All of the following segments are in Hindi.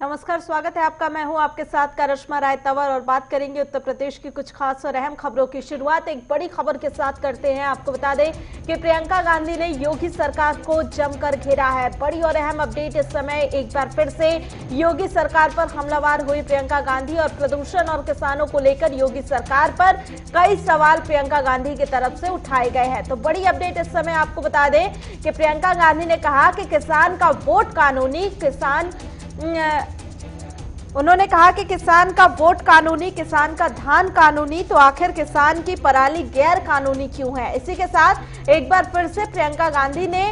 नमस्कार, स्वागत है आपका। मैं हूं आपके साथ करिश्मा राय तंवर और बात करेंगे उत्तर प्रदेश की कुछ खास और अहम खबरों की। शुरुआत एक बड़ी खबर के साथ करते हैं। आपको बता दें कि प्रियंका गांधी ने योगी सरकार को जमकर घेरा है। बड़ी और अहम अपडेट इस समय एक बार फिर से योगी सरकार पर हमलावर हुई प्रियंका गांधी और प्रदूषण और किसानों को लेकर योगी सरकार पर कई सवाल प्रियंका गांधी की तरफ से उठाए गए हैं। तो बड़ी अपडेट इस समय आपको बता दें कि प्रियंका गांधी ने कहा कि किसान का वोट कानूनी, उन्होंने कहा कि किसान का वोट कानूनी, किसान का धान कानूनी, तो आखिर किसान की पराली गैर कानूनी क्यों है। इसी के साथ एक बार फिर से प्रियंका गांधी ने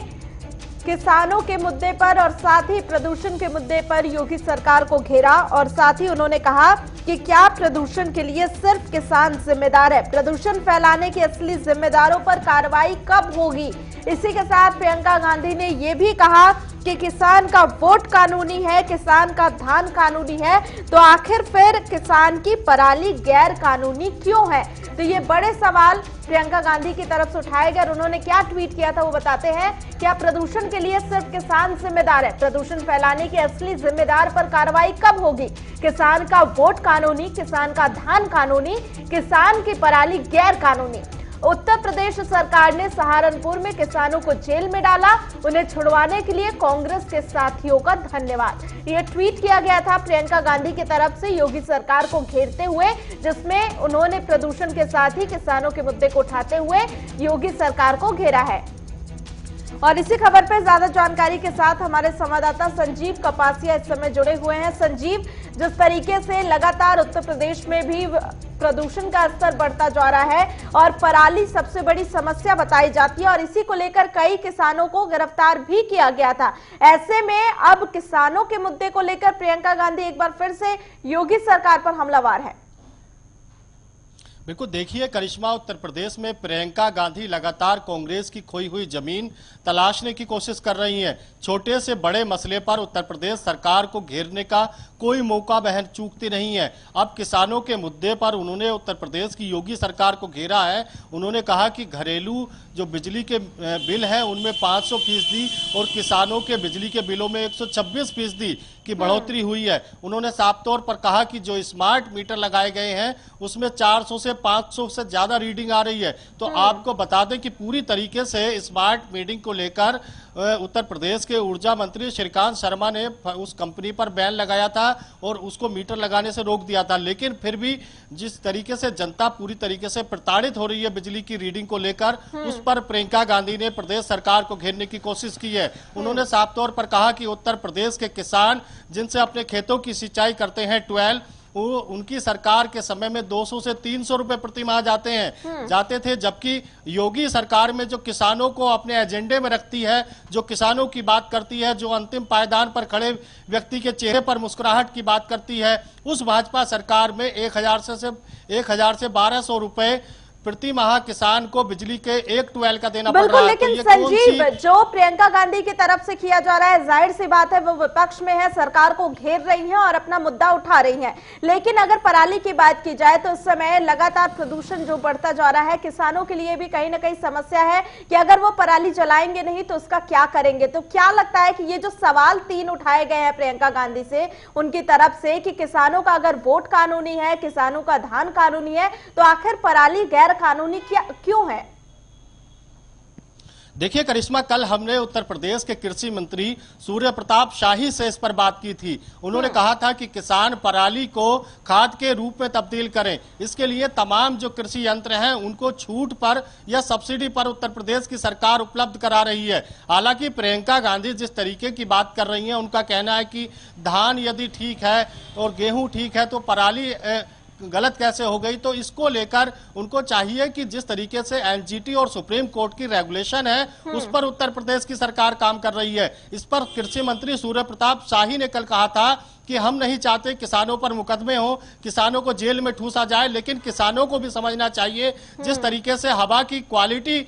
किसानों के मुद्दे पर और साथ ही प्रदूषण के मुद्दे पर योगी सरकार को घेरा और साथ ही उन्होंने कहा कि क्या प्रदूषण के लिए सिर्फ किसान जिम्मेदार है, प्रदूषण फैलाने के असली जिम्मेदारों पर कार्रवाई कब होगी। इसी के साथ प्रियंका गांधी ने यह भी कहा कि किसान का वोट कानूनी है, किसान का धान कानूनी है, तो आखिर फिर किसान की पराली गैर कानूनी क्यों है। तो ये बड़े सवाल प्रियंका गांधी की तरफ से उठाए गए और उन्होंने क्या ट्वीट किया था वो बताते हैं। क्या प्रदूषण के लिए सिर्फ किसान जिम्मेदार है, प्रदूषण फैलाने के असली जिम्मेदार पर कार्रवाई कब होगी। किसान का वोट कानूनी, किसान का धान कानूनी, किसान की पराली गैर कानूनी। उत्तर प्रदेश सरकार ने सहारनपुर में किसानों को जेल में डाला, उन्हें छुड़वाने के लिए कांग्रेस के साथियों का धन्यवाद। यह ट्वीट किया गया था प्रियंका गांधी की तरफ से योगी सरकार को घेरते हुए, जिसमें उन्होंने प्रदूषण के साथ ही किसानों के मुद्दे को उठाते हुए योगी सरकार को घेरा है। और इसी खबर पर ज्यादा जानकारी के साथ हमारे संवाददाता संजीव कपासिया इस समय जुड़े हुए हैं। संजीव, जिस तरीके से लगातार उत्तर प्रदेश में भी प्रदूषण का स्तर बढ़ता जा रहा है और पराली सबसे बड़ी समस्या बताई जाती है और इसी को लेकर कई किसानों को गिरफ्तार भी किया गया था, ऐसे में अब किसानों के मुद्दे को लेकर प्रियंका गांधी एक बार फिर से योगी सरकार पर हमलावर है। बिल्कुल, देखिए करिश्मा, उत्तर प्रदेश में प्रियंका गांधी लगातार कांग्रेस की खोई हुई जमीन तलाशने की कोशिश कर रही हैं। छोटे से बड़े मसले पर उत्तर प्रदेश सरकार को घेरने का कोई मौका वह चूकती नहीं है। अब किसानों के मुद्दे पर उन्होंने उत्तर प्रदेश की योगी सरकार को घेरा है। उन्होंने कहा कि घरेलू जो बिजली के बिल हैं उनमें 500% और किसानों के बिजली के बिलों में 126% की बढ़ोतरी हुई है। उन्होंने साफ तौर पर कहा कि जो स्मार्ट मीटर लगाए गए हैं उसमें 400 से 500 से ज्यादा रीडिंग आ रही है। तो आपको बता दें कि पूरी तरीके से स्मार्ट मीटिंग को लेकर उत्तर प्रदेश के ऊर्जा मंत्री श्रीकांत शर्मा ने उस कंपनी पर बैन लगाया था और उसको मीटर लगाने से रोक दिया था। लेकिन फिर भी जिस तरीके से जनता पूरी तरीके से प्रताड़ित हो रही है बिजली की रीडिंग को लेकर, उस पर प्रियंका गांधी ने प्रदेश सरकार को घेरने की कोशिश की है। उन्होंने साफ तौर पर कहा कि उत्तर प्रदेश के किसान जिनसे अपने खेतों की सिंचाई करते हैं ट्यूबवेल, वो उनकी सरकार के समय में 200 से 300 रुपए प्रति माह जाते थे, जबकि योगी सरकार में जो किसानों को अपने एजेंडे में रखती है, जो किसानों की बात करती है, जो अंतिम पायदान पर खड़े व्यक्ति के चेहरे पर मुस्कुराहट की बात करती है, उस भाजपा सरकार में 1000 से 1200 रुपए प्रति माह किसान को बिजली के एक ट्यूबवेल का देना पड़ रहा है। लेकिन संजीव, जो प्रियंका गांधी की तरफ से किया जा रहा है, जाहिर सी बात है वो विपक्ष में है, सरकार को घेर रही हैं और अपना मुद्दा उठा रही हैं। लेकिन अगर पराली की बात की जाए तो इस समय लगातार प्रदूषण जो बढ़ता जा रहा है, किसानों के लिए भी कहीं ना कहीं समस्या है कि अगर वो पराली जलाएंगे नहीं तो उसका क्या करेंगे। तो क्या लगता है कि ये जो सवाल 3 उठाए गए हैं प्रियंका गांधी से उनकी तरफ से कि किसानों का अगर वोट कानूनी है, किसानों का धान कानूनी है, तो आखिर पराली गैर कानूनी क्यों है। देखिए करिश्मा, कल हमने उत्तर प्रदेश के कृषि मंत्री सूर्य प्रताप शाही से इस पर बात की थी। उन्होंने कहा था कि किसान पराली को खाद के रूप में तब्दील करें, इसके लिए तमाम जो कृषि यंत्र हैं उनको छूट पर या सब्सिडी पर उत्तर प्रदेश की सरकार उपलब्ध करा रही है। हालांकि प्रियंका गांधी जिस तरीके की बात कर रही हैं, उनका कहना है कि धान यदि ठीक है और गेहूं ठीक है तो पराली गलत कैसे हो गई। तो इसको लेकर उनको चाहिए कि जिस तरीके से एनजीटी और सुप्रीम कोर्ट की रेगुलेशन है उस पर उत्तर प्रदेश की सरकार काम कर रही है। इस पर कृषि मंत्री सूर्य प्रताप शाही ने कल कहा था कि हम नहीं चाहते किसानों पर मुकदमे हो, किसानों को जेल में ठूसा जाए, लेकिन किसानों को भी समझना चाहिए जिस तरीके से हवा की क्वालिटी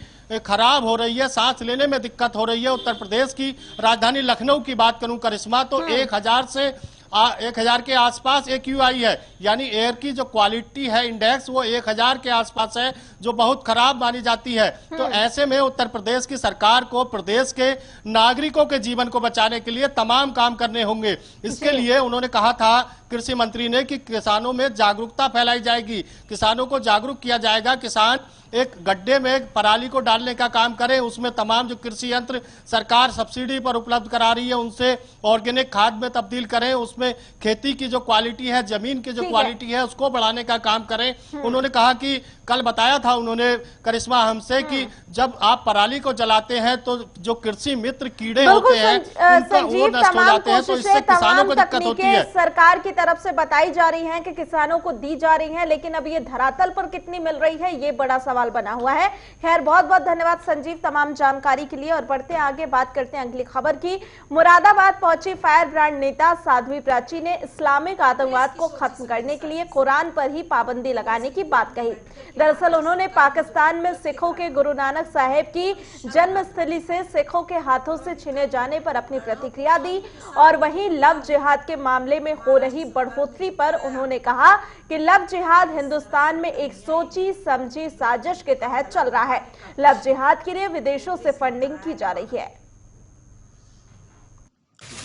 खराब हो रही है, सांस लेने में दिक्कत हो रही है। उत्तर प्रदेश की राजधानी लखनऊ की बात करूं करिश्मा, तो 1000 से 1000 के आसपास AQI है, यानी एयर की जो क्वालिटी है इंडेक्स वो 1000 के आसपास है, जो बहुत खराब मानी जाती है। तो ऐसे में उत्तर प्रदेश की सरकार को प्रदेश के नागरिकों के जीवन को बचाने के लिए तमाम काम करने होंगे। इसके लिए उन्होंने कहा था कृषि मंत्री ने कि किसानों में जागरूकता फैलाई जाएगी, किसानों को जागरूक किया जाएगा। किसान एक गड्ढे में पराली को डालने का काम करें, उसमें तमाम जो कृषि यंत्र सरकार सब्सिडी पर उपलब्ध करा रही है उनसे ऑर्गेनिक खाद में तब्दील करें, उसमें खेती की जो क्वालिटी है, जमीन की जो क्वालिटी है उसको बढ़ाने का काम करें। उन्होंने कहा कि कल बताया था उन्होंने करिश्मा हमसे कि जब आप पराली को जलाते हैं तो जो कृषि मित्र कीड़े होते हैं उनका वो नष्ट हो जाते हैं, तो इससे किसानों को दिक्कत होती है। सरकार की तरफ से बताई जा रही हैं कि किसानों को दी जा रही हैं, लेकिन अब ये धरातल पर कितनी मिल रही है ये बड़ा सवाल बना हुआ है। खैर, बहुत बहुत धन्यवाद संजीव तमाम जानकारी के लिए। और बढ़ते हैं आगे, बात करते हैं अगली खबर की। मुरादाबाद पहुंची फायर ब्रांड नेता साध्वी प्राची ने इस्लामिक आतंकवाद को खत्म करने के लिए कुरान पर ही पाबंदी लगाने की बात कही। दरअसल उन्होंने पाकिस्तान में सिखों के गुरु नानक साहेब की जन्मस्थली से सिखों के हाथों से छीने जाने पर अपनी प्रतिक्रिया दी। और वहीं लव जिहाद के मामले में हो रही बढ़ोतरी पर उन्होंने कहा कि लव जिहाद हिंदुस्तान में एक सोची समझी साजिश के तहत चल रहा है। लव जिहाद के लिए विदेशों से फंडिंग की जा रही है।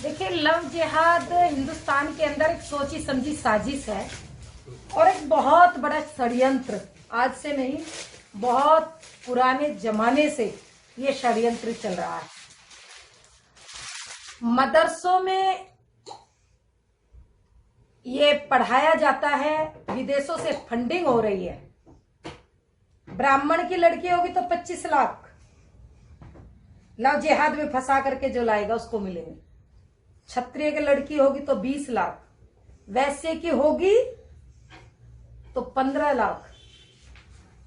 देखिए, लव जिहाद हिंदुस्तान के अंदर एक सोची समझी साजिश है और एक बहुत बड़ा षड्यंत्र, आज से नहीं बहुत पुराने जमाने से ये षड्यंत्र चल रहा है। मदरसों में ये पढ़ाया जाता है, विदेशों से फंडिंग हो रही है। ब्राह्मण की लड़की होगी तो 25 लाख लव जिहाद में फंसा करके जो लाएगा उसको मिलेंगे। क्षत्रिय की लड़की होगी तो 20 लाख, वैश्य की होगी तो 15 लाख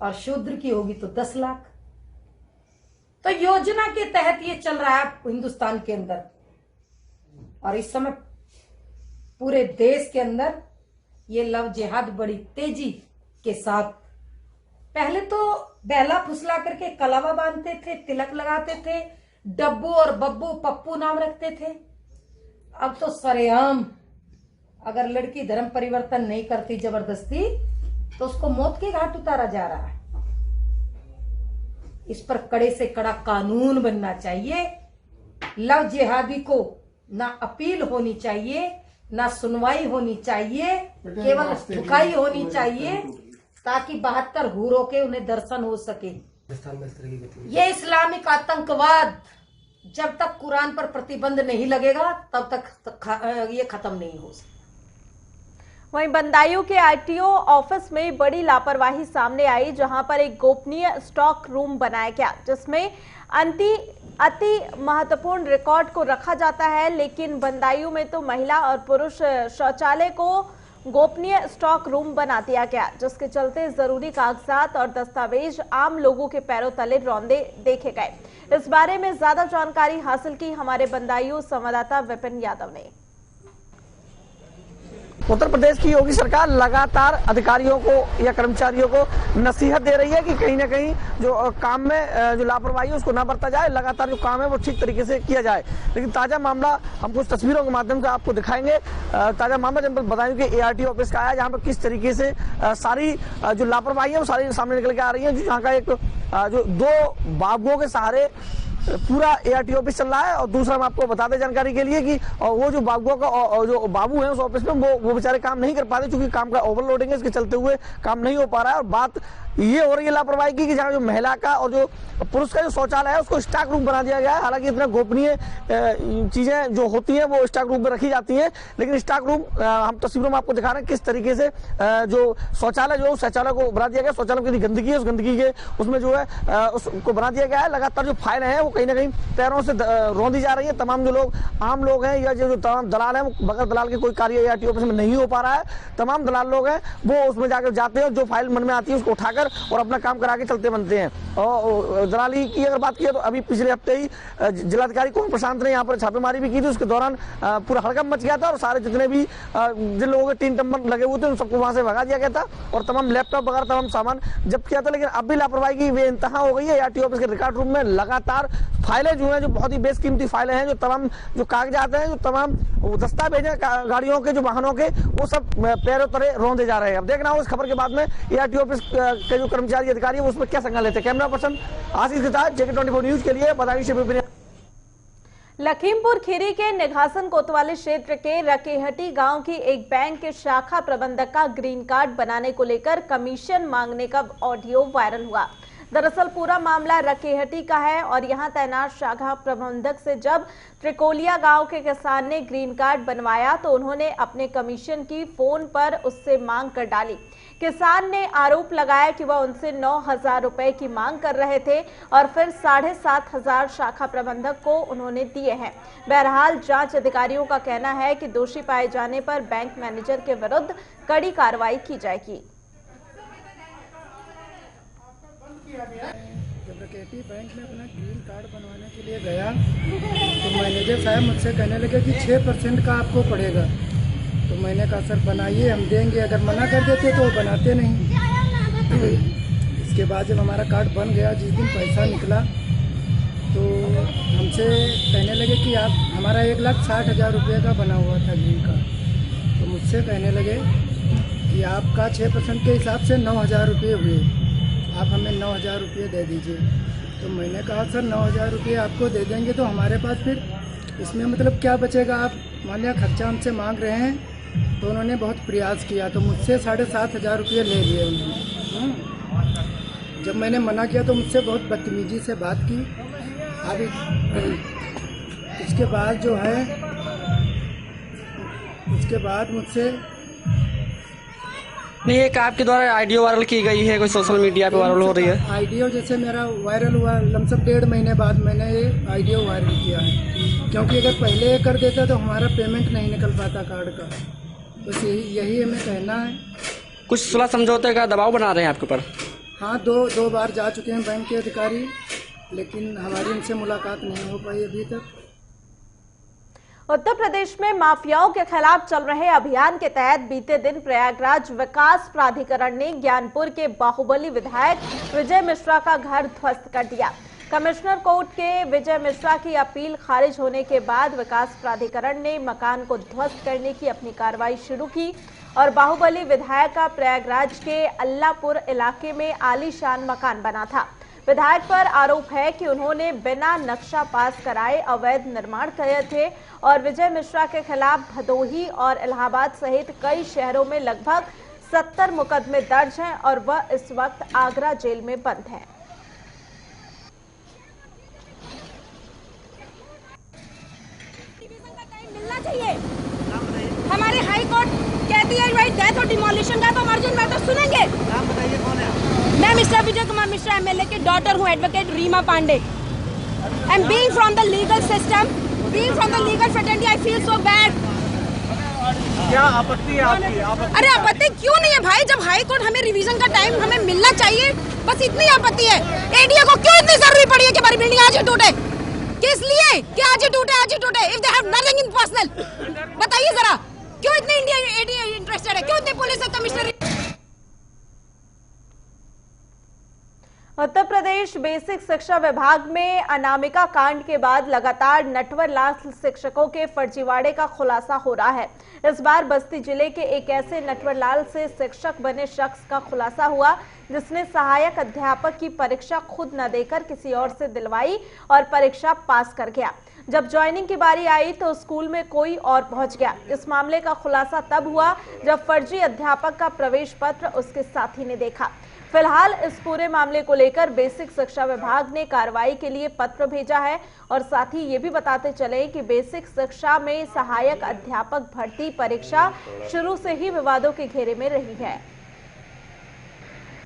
और शूद्र की होगी तो 10 लाख। तो योजना के तहत ये चल रहा है हिंदुस्तान के अंदर। और इस समय पूरे देश के अंदर ये लव जिहाद बड़ी तेजी के साथ, पहले तो बहला फुसला करके कलावा बांधते थे, तिलक लगाते थे, डब्बू और बब्बू पप्पू नाम रखते थे। अब तो सरेआम अगर लड़की धर्म परिवर्तन नहीं करती जबरदस्ती तो उसको मौत के घाट उतारा जा रहा है। इस पर कड़े से कड़ा कानून बनना चाहिए। लव जिहादी को ना अपील होनी चाहिए, ना सुनवाई होनी चाहिए, केवल धुकाई होनी चाहिए ताकि 72 हूरों के उन्हें दर्शन हो सके। ये इस्लामिक आतंकवाद जब तक कुरान पर प्रतिबंध नहीं लगेगा तब तक ये खत्म नहीं हो सकता। वहीं बदायूं के आरटीओ ऑफिस में बड़ी लापरवाही सामने आई, जहां पर एक गोपनीय स्टॉक रूम बनाया गया जिसमें अति महत्वपूर्ण रिकॉर्ड को रखा जाता है। लेकिन बदायूं में तो महिला और पुरुष शौचालय को गोपनीय स्टॉक रूम बना दिया गया, जिसके चलते जरूरी कागजात और दस्तावेज आम लोगों के पैरों तले रौंदे देखे गए। इस बारे में ज्यादा जानकारी हासिल की हमारे बदायूं संवाददाता विपिन यादव ने। उत्तर प्रदेश की योगी सरकार लगातार अधिकारियों को या कर्मचारियों को नसीहत दे रही है कि कहीं ना कहीं जो काम में जो लापरवाही है उसको ना बरता जाए, लगातार जो काम है वो ठीक तरीके से किया जाए। लेकिन ताजा मामला हम कुछ तस्वीरों के माध्यम से आपको दिखाएंगे। ताजा मामला जनपद बदायूं के ARTO ऑफिस का है, जहाँ पर किस तरीके से सारी जो लापरवाही है वो सारी सामने निकल के आ रही है। जहाँ का एक जो 2 बाबुओं के सहारे पूरा ARTO ऑफिस चल रहा है। और दूसरा हम आपको बता दें जानकारी के लिए कि वो जो बाबुओं का जो बाबू है उस ऑफिस में वो बेचारे काम नहीं कर पाते, क्योंकि काम का ओवरलोडिंग है, इसके चलते हुए काम नहीं हो पा रहा है। और बात ये हो रही है लापरवाही की कि जहाँ जो महिला का और जो पुरुष का जो शौचालय है उसको स्टॉक रूम बना दिया गया है। हालांकि इतना गोपनीय चीजें जो होती हैं वो स्टॉक रूम में रखी जाती हैं, लेकिन स्टॉक रूम हम तस्वीरों में आपको दिखा रहे हैं किस तरीके से जो शौचालय जो शौचालय को बना दिया गया। शौचालय की गंदगी है, उस गंदगी के उसमें जो है उसको बना दिया गया है। लगातार जो फाइलें हैं वो कहीं ना कहीं पैरों से रौंदी जा रही है। तमाम जो लोग आम लोग हैं या जो तमाम दलाल हैं, बगैर दलाल के कोई कार्य ARTO ऑफिस में नहीं हो पा रहा है। तमाम दलाल लोग हैं वो उसमें जाकर जाते हैं, जो फाइल मन में आती है उसको उठाकर और अपना काम करा के चलते बनते हैं। और दलाली की अगर बात की तो अभी पिछले हफ्ते ही जिलाधिकारी कुमार प्रशांत ने यहाँ पर छापेमारी भी की थी। उसके दौरान पूरा हड़कंप मच गया था और सारे जितने भी जिन लोगों के 3 नंबर लगे हुए थे उन सबको वहां से भगा दिया गया था और तमाम लैपटॉप वगैरह तमाम सामान जब्त किया था। लेकिन अब भी लापरवाही की बेइंतहा हो गई है। ARTO ऑफिस के रिकॉर्ड रूम में लगातार फाइलें जो हैं, जो बहुत ही बेशकीमती फाइलें हैं, जो तमाम जो कागजात हैं, जो तमाम दस्तावेज हैं गाड़ियों के, जो वाहनों के, वो सब पैरों तले रौंदे जा रहे हैं। अब देखना हो इस खबर के बाद में ARTO ऑफिस के जो कर्मचारी अधिकारी है उसमें क्या संज्ञान लेते हैं। कैमरा पर्सन आशीष के साथ JK24 न्यूज के लिए बदायूं से विपिन। लखीमपुर खीरी के निघासन कोतवाली क्षेत्र के रकेहटी गांव की एक बैंक के शाखा प्रबंधक का ग्रीन कार्ड बनाने को लेकर कमीशन मांगने का ऑडियो वायरल हुआ। दरअसल पूरा मामला रकेहटी का है और यहां तैनात शाखा प्रबंधक से जब त्रिकोलिया गांव के किसान ने ग्रीन कार्ड बनवाया तो उन्होंने अपने कमीशन की फोन पर उससे मांग कर डाली। किसान ने आरोप लगाया कि वह उनसे 9,000 रुपए की मांग कर रहे थे और फिर 7,500 शाखा प्रबंधक को उन्होंने दिए हैं। बहरहाल जांच अधिकारियों का कहना है कि दोषी पाए जाने पर बैंक मैनेजर के विरुद्ध कड़ी कार्रवाई की जाएगी। जब रकेटी बैंक में अपना ग्रीन कार्ड बनवाने के लिए गया तो मैनेजर साहब मुझसे कहने लगे कि 6% का आपको पड़ेगा। तो मैंने कहा सर बनाइए, हम देंगे। अगर मना कर देते तो वो बनाते नहीं। तो इसके बाद जब हमारा कार्ड बन गया, जिस दिन पैसा निकला तो हमसे कहने लगे कि आप हमारा 1,60,000 रुपये का बना हुआ था ग्रीन कार्ड। तो मुझसे कहने लगे कि आपका 6% के हिसाब से 9,000 रुपये हुए, आप हमें 9,000 रुपये दे दीजिए। तो मैंने कहा सर 9,000 रुपये आपको दे देंगे तो हमारे पास फिर इसमें मतलब क्या बचेगा। आप मान लिया खर्चा हमसे मांग रहे हैं। तो उन्होंने बहुत प्रयास किया तो मुझसे 7,500 रुपये ले लिए उन्होंने। जब मैंने मना किया तो मुझसे बहुत बदतमीजी से बात की। अभी उसके बाद जो है उसके बाद मुझसे नहीं, एक आपके द्वारा ऑडियो वायरल की गई है, कोई सोशल मीडिया पे वायरल हो रही है। ऑडियो जैसे मेरा वायरल हुआ लमसम 1.5 महीने बाद मैंने ये ऑडियो वायरल किया है, क्योंकि अगर पहले ये कर देता तो हमारा पेमेंट नहीं निकल पाता कार्ड का। बस यही हमें कहना है। कुछ सुलह समझौते का दबाव बना रहे हैं आपके ऊपर? हाँ, दो बार जा चुके हैं बैंक के अधिकारी, लेकिन हमारी उनसे मुलाकात नहीं हो पाई अभी तक। उत्तर प्रदेश में माफियाओं के खिलाफ चल रहे अभियान के तहत बीते दिन प्रयागराज विकास प्राधिकरण ने ज्ञानपुर के बाहुबली विधायक विजय मिश्रा का घर ध्वस्त कर दिया। कमिश्नर कोर्ट के विजय मिश्रा की अपील खारिज होने के बाद विकास प्राधिकरण ने मकान को ध्वस्त करने की अपनी कार्रवाई शुरू की और बाहुबली विधायक का प्रयागराज के अल्लापुर इलाके में आलीशान मकान बना था। विधायक पर आरोप है कि उन्होंने बिना नक्शा पास कराए अवैध निर्माण किए थे और विजय मिश्रा के खिलाफ भदोही और इलाहाबाद सहित कई शहरों में लगभग 70 मुकदमे दर्ज हैं और वह इस वक्त आगरा जेल में बंद है। मिलना चाहिए। हमारे हाई कोर्ट कहती है भाई डेथ और डिमोलिशन का, तो हम अर्जेंट मैटर सुनेंगे। नाम बताइए कौन है? मैं मिस्टर विजय कुमार मिश्रा MLA के डॉटर हूँ, advocate Reema Pandey. And being from the legal system, being from the legal fraternity, I feel so bad. क्या आपत्ति है आपकी? अरे आपत्ति क्यों नहीं है भाई, जब हाई कोर्ट हमें रिवीजन का टाइम हमें मिलना चाहिए, बस इतनी आपत्ति है। एडीए को क्यों इतनी जरूरी पड़ी है कि हमारी बिल्डिंग आज ही टूटे? किस लिए? क्या आज ही टूटे? आज ही टूटे। If they have nothing in personal, बताइए जरा क्यों इतने इंडिया एडीए इंटरेस्टेड है, क्यों इतने पुलिस और कमिश्नर? उत्तर प्रदेश बेसिक शिक्षा विभाग में अनामिका कांड के बाद लगातार नटवर लाल शिक्षकों के फर्जीवाड़े का खुलासा हो रहा है। इस बार बस्ती जिले के एक ऐसे नटवर लाल से शिक्षक बने शख्स का खुलासा हुआ जिसने सहायक अध्यापक की परीक्षा खुद न देकर किसी और से दिलवाई और परीक्षा पास कर गया। जब ज्वाइनिंग की बारी आई तो स्कूल में कोई और पहुंच गया। इस मामले का खुलासा तब हुआ जब फर्जी अध्यापक का प्रवेश पत्र उसके साथी ने देखा। फिलहाल इस पूरे मामले को लेकर बेसिक शिक्षा विभाग ने कार्रवाई के लिए पत्र भेजा है और साथ ही ये भी बताते चले कि बेसिक शिक्षा में सहायक अध्यापक भर्ती परीक्षा शुरू से ही विवादों के घेरे में रही है।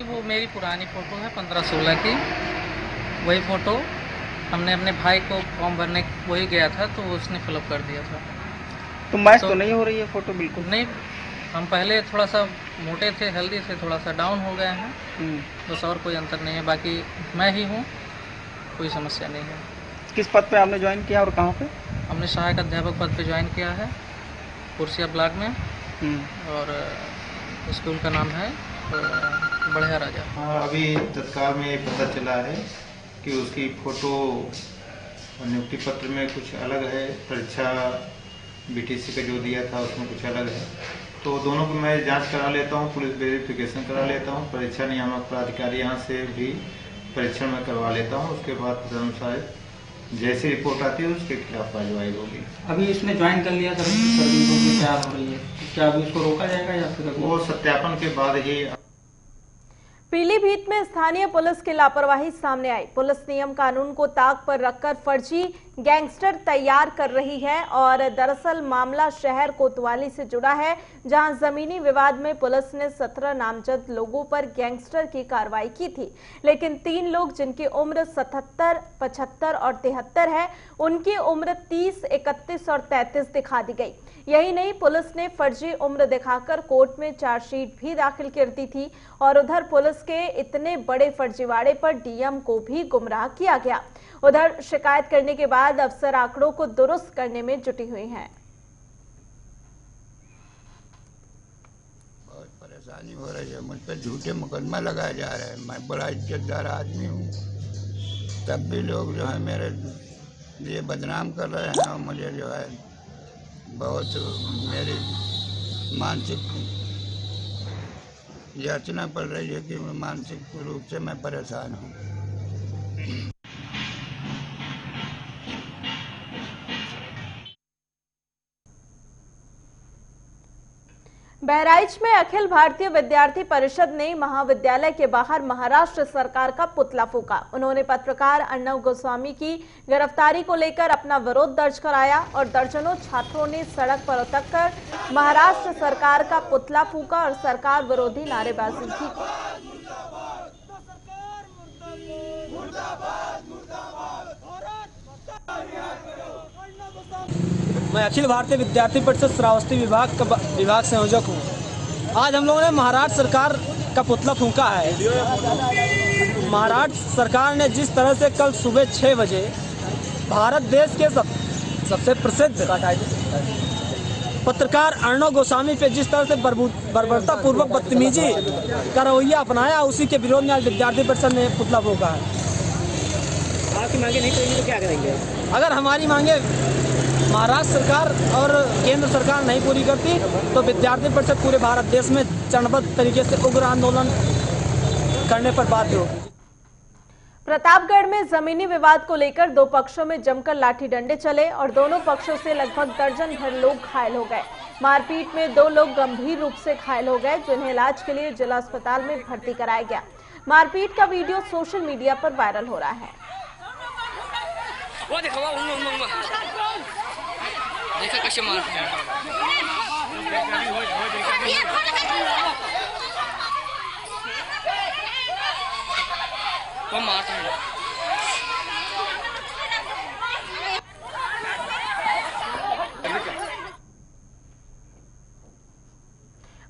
वो मेरी पुरानी फोटो है 15-16 की, वही फोटो हमने अपने भाई को फॉर्म भरने वही गया था तो उसने फिलअप कर दिया था। तो मैच तो नहीं हो रही है फोटो? बिल्कुल नहीं, हम पहले थोड़ा सा मोटे थे, हेल्दी थे, थोड़ा सा डाउन हो गए हैं, बस और कोई अंतर नहीं है। बाकी मैं ही हूँ, कोई समस्या नहीं है। किस पद पे आपने ज्वाइन किया और कहाँ पे? हमने सहायक अध्यापक पद पे ज्वाइन किया है कुर्सिया ब्लॉक में और स्कूल का नाम है बढ़िया राजा। हाँ, अभी तत्काल में पता चला है कि उसकी फ़ोटो और नियुक्ति पत्र में कुछ अलग है, परीक्षा बीटीसी का जो दिया था उसमें कुछ अलग है। तो दोनों को मैं जांच करा लेता हूँ, पुलिस वेरिफिकेशन करा लेता हूँ, परीक्षा नियामक प्राधिकारी यहाँ से भी परीक्षण में करवा लेता हूँ। उसके बाद तदनुसार जैसी रिपोर्ट आती है उसके खिलाफ कार्रवाई होगी। अभी इसने ज्वाइन कर लिया सर्विस होगी, तैयार हो रही है, क्या अभी इसको रोका जाएगा या फिर वो सत्यापन के बाद ही। पीलीभीत में स्थानीय पुलिस की लापरवाही सामने आई। पुलिस नियम कानून को ताक पर रखकर फर्जी गैंगस्टर तैयार कर रही है और दरअसल मामला शहर कोतवाली से जुड़ा है, जहां जमीनी विवाद में पुलिस ने 17 नामजद लोगों पर गैंगस्टर की कार्रवाई की थी, लेकिन 3 लोग जिनकी उम्र 77, 75 और 73 है, उनकी उम्र 30, 31 और 33 दिखा दी गई। यही नहीं, पुलिस ने फर्जी उम्र दिखाकर कोर्ट में चार्जशीट भी दाखिल कर दी थी और उधर पुलिस के इतने बड़े फर्जीवाड़े पर डीएम को भी गुमराह किया गया। उधर शिकायत करने के बाद अफसर आंकड़ों को दुरुस्त करने में जुटी हुई हैं। बहुत परेशानी हो रही है, मुझ पर झूठे मुकदमा लगाया जा रहा है। मैं बड़ा इज्जतदार आदमी हूँ, तब भी लोग जो है मेरे लिए बदनाम कर रहे हैं और मुझे जो है बहुत मेरी मानसिक यातना पड़ रही है कि मानसिक रूप से मैं परेशान हूँ। बहराइच में अखिल भारतीय विद्यार्थी परिषद ने महाविद्यालय के बाहर महाराष्ट्र सरकार का पुतला फूंका। उन्होंने पत्रकार अर्णव गोस्वामी की गिरफ्तारी को लेकर अपना विरोध दर्ज कराया और दर्जनों छात्रों ने सड़क पर उतरकर महाराष्ट्र सरकार का पुतला फूंका और सरकार विरोधी नारेबाजी की। मैं अखिल भारतीय विद्यार्थी परिषद श्रावस्ती विभाग संयोजक हूँ। आज हम लोगों ने महाराष्ट्र सरकार का पुतला फूंका है। महाराष्ट्र सरकार ने जिस तरह से कल सुबह 6 बजे भारत देश के सबसे प्रसिद्ध पत्रकार अर्णव गोस्वामी पे जिस तरह से बर्बरतापूर्वक बदतमीजी का रवैया अपनाया, उसी के विरोध में आज विद्यार्थी परिषद ने पुतला फूंका है। आपकी मांगे नहीं करेंगे तो क्या करेंगे? अगर हमारी मांगे महाराष्ट्र सरकार और केंद्र सरकार नहीं पूरी करती तो विद्यार्थी परिषद पूरे भारत देश में चरणबद्ध तरीके से उग्र आंदोलन करने पर बाध्य होगी। प्रतापगढ़ में जमीनी विवाद को लेकर 2 पक्षों में जमकर लाठी डंडे चले और दोनों पक्षों से लगभग दर्जन भर लोग घायल हो गए। मारपीट में 2 लोग गंभीर रूप से घायल हो गए, जिन्हें इलाज के लिए जिला अस्पताल में भर्ती कराया गया। मारपीट का वीडियो सोशल मीडिया पर वायरल हो रहा है। देखा कैसे मारते हैं। वो मारता है।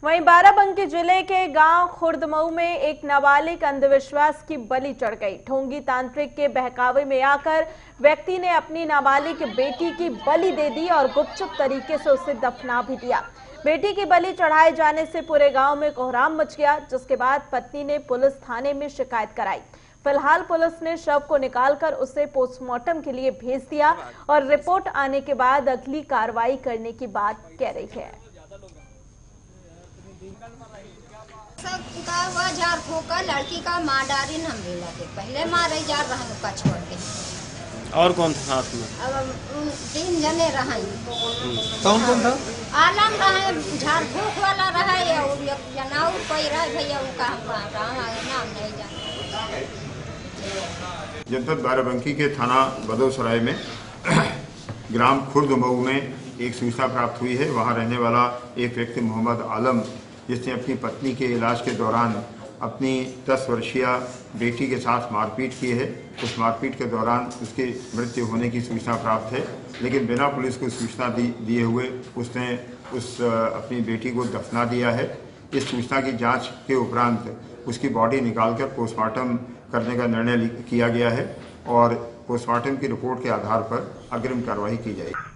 वहीं बाराबंकी जिले के गांव खुर्दमऊ में एक नाबालिग अंधविश्वास की बलि चढ़ गई। ढोंगी तांत्रिक के बहकावे में आकर व्यक्ति ने अपनी नाबालिग बेटी की बलि दे दी और गुपचुप तरीके से उसे दफना भी दिया। बेटी की बलि चढ़ाए जाने से पूरे गांव में कोहराम मच गया, जिसके बाद पत्नी ने पुलिस थाने में शिकायत कराई। फिलहाल पुलिस ने शव को निकालकर उसे पोस्टमार्टम के लिए भेज दिया और रिपोर्ट आने के बाद अगली कार्रवाई करने की बात कह रही है। हुआ झाड़ फूका लड़की का माँ डारी हम मिला थे, पहले मारे जा रहा का छोड़ के। और कौन था साथ में? अब 3 जने रहे। कौन कौन था? आलम रहे, झाड़ फूक वाला रहे और जनाऊ कोई रहे भैया उनका नाम नहीं जाना। जनपद बाराबंकी के थाना बदौसराय में ग्राम खुर्दमऊ में एक सूचना प्राप्त हुई है। वहां रहने वाला एक व्यक्ति मोहम्मद आलम, जिसने अपनी पत्नी के इलाज के दौरान अपनी 10 वर्षीय बेटी के साथ मारपीट की है। उस मारपीट के दौरान उसकी मृत्यु होने की सूचना प्राप्त है, लेकिन बिना पुलिस को सूचना दिए हुए उसने अपनी बेटी को दफना दिया है। इस सूचना की जांच के उपरांत उसकी बॉडी निकालकर पोस्टमार्टम करने का निर्णय किया गया है और पोस्टमार्टम की रिपोर्ट के आधार पर अग्रिम कार्रवाई की जाएगी।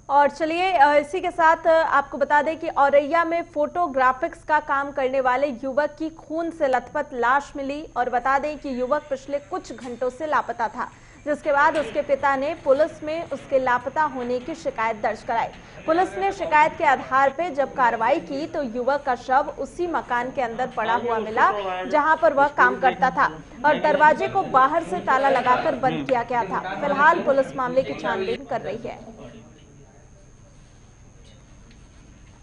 और चलिए इसी के साथ आपको बता दें कि औरैया में फोटोग्राफिक्स का काम करने वाले युवक की खून से लथपथ लाश मिली और बता दें कि युवक पिछले कुछ घंटों से लापता था। जिसके बाद उसके पिता ने पुलिस में उसके लापता होने की शिकायत दर्ज कराई। पुलिस ने शिकायत के आधार पर जब कार्रवाई की तो युवक का शव उसी मकान के अंदर पड़ा हुआ मिला जहां पर वह काम करता था और दरवाजे को बाहर से ताला लगाकर बंद किया गया था। फिलहाल पुलिस मामले की छानबीन कर रही है।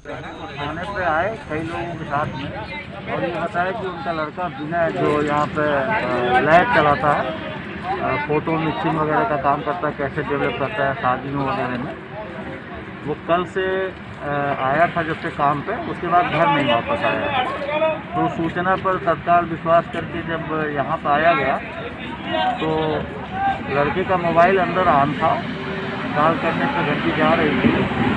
थाने पे आए कई लोगों के साथ में और ये बताया कि उनका लड़का विनय जो यहाँ पे लैब चलाता है, फोटो मिक्सिंग वगैरह का काम करता है, कैसे डेवलप करता है शादियों वगैरह में, वो कल से आया था जब से काम पे, उसके बाद घर नहीं वापस आया। तो सूचना पर तत्काल विश्वास करके जब यहाँ पर आया गया तो लड़के का मोबाइल अंदर ऑन था, कॉल करने से घंटी जा रही थी,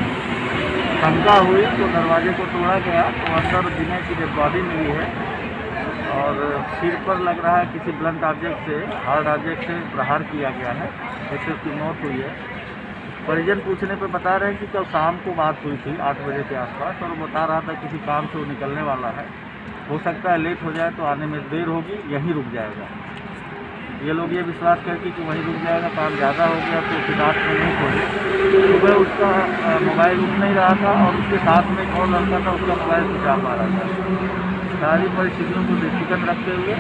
शंका हुई तो दरवाजे को तोड़ा गया तो अंदर विनय की डेड बॉडी मिली है और सिर पर लग रहा है किसी ब्लंट ऑब्जेक्ट से, हार्ड ऑब्जेक्ट से प्रहार किया गया है, इससे उसकी मौत हुई है। परिजन पूछने पे बता रहे हैं कि कल शाम को बात हुई थी 8 बजे के आसपास और बता रहा था किसी काम से वो निकलने वाला है, हो सकता है लेट हो जाए तो आने में देर होगी, यहीं रुक जाएगा। ये लोग ये विश्वास करके कि वहीं रुक जाएगा, काम ज़्यादा हो गया तो फिर रात में नहीं खोले। सुबह उसका मोबाइल उठ नहीं रहा था और उसके साथ में कौन लड़का था उसका मोबाइल स्विच ऑफ आ रहा था। सारी परिस्थितियों को दृष्टिगत रखते हुए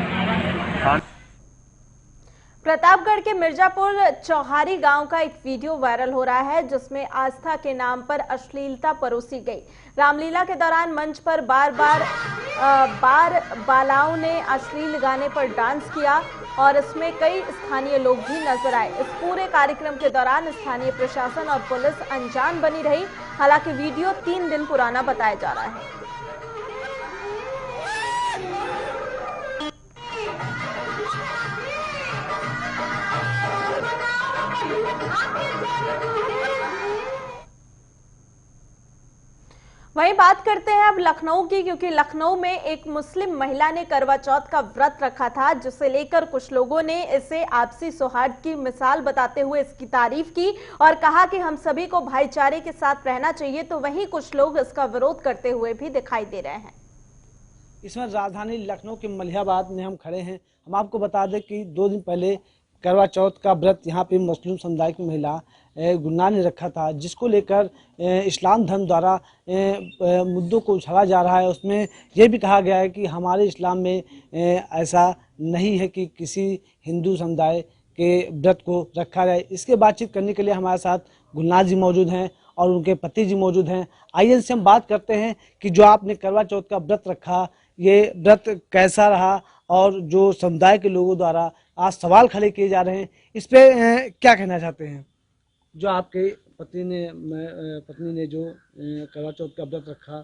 प्रतापगढ़ के मिर्जापुर चौहारी गांव का एक वीडियो वायरल हो रहा है जिसमें आस्था के नाम पर अश्लीलता परोसी गई। रामलीला के दौरान मंच पर बार बालाओं ने अश्लील गाने पर डांस किया और इसमें कई स्थानीय लोग भी नजर आए। इस पूरे कार्यक्रम के दौरान स्थानीय प्रशासन और पुलिस अनजान बनी रही। हालांकि वीडियो 3 दिन पुराना बताया जा रहा है। वहीं बात करते हैं अब लखनऊ की, क्योंकि लखनऊ में एक मुस्लिम महिला ने करवा चौथ का व्रत रखा था, जिसे लेकर कुछ लोगों ने इसे आपसी सौहार्द की मिसाल बताते हुए इसकी तारीफ की और कहा कि हम सभी को भाईचारे के साथ रहना चाहिए। तो वहीं कुछ लोग इसका विरोध करते हुए भी दिखाई दे रहे हैं। इसमें राजधानी लखनऊ के मलिहाबाद में हम खड़े हैं। हम आपको बता दें कि 2 दिन पहले करवा चौथ का व्रत यहाँ पे मुस्लिम समुदाय की महिला गुलनार ने रखा था, जिसको लेकर इस्लाम धर्म द्वारा मुद्दों को उछाला जा रहा है। उसमें यह भी कहा गया है कि हमारे इस्लाम में ऐसा नहीं है कि किसी हिंदू समुदाय के व्रत को रखा जाए। इसके बातचीत करने के लिए हमारे साथ गुलनार जी मौजूद हैं और उनके पति जी मौजूद हैं। आइए इनसे हम बात करते हैं कि जो आपने करवा चौथ का व्रत रखा, ये व्रत कैसा रहा और जो समुदाय के लोगों द्वारा आज सवाल खड़े किए जा रहे हैं, इस पे क्या कहना चाहते हैं? जो आपके पत्नी ने जो करवा चौथ का व्रत रखा,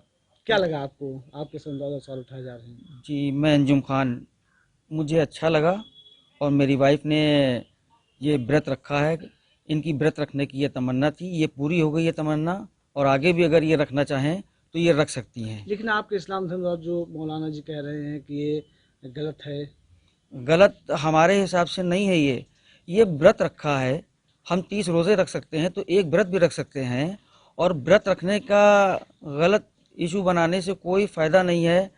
क्या लगा आपको? आपके समुदाय सवाल उठाए जा रहे हैं। जी, मैं अंजुम खान, मुझे अच्छा लगा और मेरी वाइफ ने ये व्रत रखा है। इनकी व्रत रखने की ये तमन्ना थी, ये पूरी हो गई है तमन्ना, और आगे भी अगर ये रखना चाहें तो ये रख सकती हैं। लेकिन आपके इस्लाम धर्म जो मौलाना जी कह रहे हैं कि ये गलत है। गलत हमारे हिसाब से नहीं है। ये व्रत रखा है। हम 30 रोज़े रख सकते हैं तो एक व्रत भी रख सकते हैं, और व्रत रखने का गलत इशू बनाने से कोई फ़ायदा नहीं है,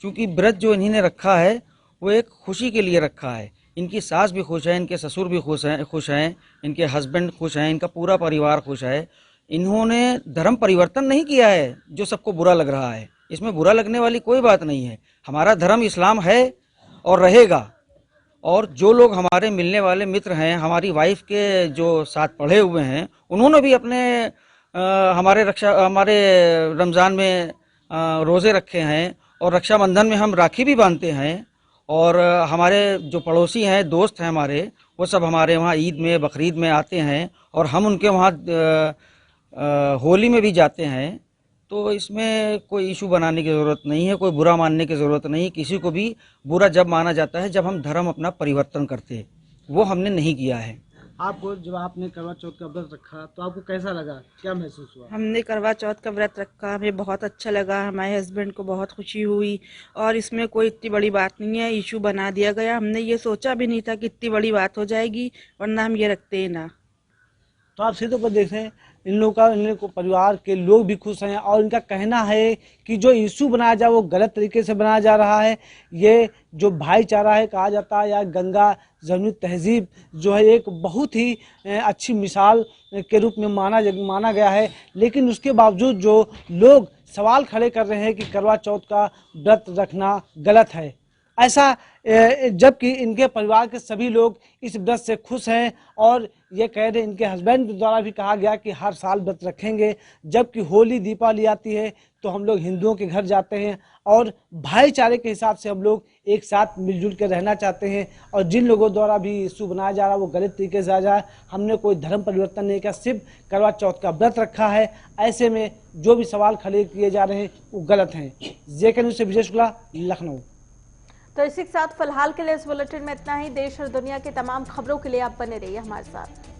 क्योंकि व्रत जो इन्होंने रखा है वो एक खुशी के लिए रखा है। इनकी सास भी खुश है, इनके ससुर भी खुश हैं, इनके हस्बैंड खुश हैं, इनका पूरा परिवार खुश है। इन्होंने धर्म परिवर्तन नहीं किया है जो सबको बुरा लग रहा है। इसमें बुरा लगने वाली कोई बात नहीं है। हमारा धर्म इस्लाम है और रहेगा। और जो लोग हमारे मिलने वाले मित्र हैं, हमारी वाइफ के जो साथ पढ़े हुए हैं, उन्होंने भी अपने हमारे रमज़ान में रोज़े रखे हैं, और रक्षाबंधन में हम राखी भी बांधते हैं। और हमारे जो पड़ोसी हैं, दोस्त हैं हमारे, वो सब हमारे वहाँ ईद में, बकरीद में आते हैं, और हम उनके वहाँ होली में भी जाते हैं। तो इसमें कोई इशू बनाने की ज़रूरत नहीं है, कोई बुरा मानने की ज़रूरत नहीं। किसी को भी बुरा जब माना जाता है जब हम धर्म अपना परिवर्तन करते हैं, वो हमने नहीं किया है। आपको जब आपने करवा चौथ का व्रत रखा तो आपको कैसा लगा, क्या महसूस हुआ? हमने करवा चौथ का व्रत रखा, हमें बहुत अच्छा लगा, हमारे हस्बैंड को बहुत खुशी हुई, और इसमें कोई इतनी बड़ी बात नहीं है। इशू बना दिया गया, हमने ये सोचा भी नहीं था कि इतनी बड़ी बात हो जाएगी, वरना हम ये रखते ही ना। तो आप सीधे पर देखें इन लोगों को परिवार के लोग भी खुश हैं और इनका कहना है कि जो इशू बनाया जा वो गलत तरीके से बनाया जा रहा है। ये जो भाईचारा है कहा जाता है या गंगा जमुनी तहजीब जो है एक बहुत ही अच्छी मिसाल के रूप में माना गया है, लेकिन उसके बावजूद जो लोग सवाल खड़े कर रहे हैं कि करवा चौथ का व्रत रखना गलत है, ऐसा जबकि इनके परिवार के सभी लोग इस व्रत से खुश हैं और ये कह रहे इनके हस्बैंड द्वारा भी कहा गया कि हर साल व्रत रखेंगे। जबकि होली दीपावली आती है तो हम लोग हिंदुओं के घर जाते हैं और भाईचारे के हिसाब से हम लोग एक साथ मिलजुल के रहना चाहते हैं और जिन लोगों द्वारा भी इशू बनाया जा रहा है वो गलत तरीके से आ जाए। हमने कोई धर्म परिवर्तन नहीं किया, सिर्फ करवा चौथ का व्रत रखा है। ऐसे में जो भी सवाल खड़े किए जा रहे हैं वो गलत हैं। जेके न्यूज़ से विजय शुक्ला, लखनऊ। तो इसी के साथ फिलहाल के लिए इस बुलेटिन में इतना ही। देश और दुनिया की तमाम खबरों के लिए आप बने रहिए हमारे साथ।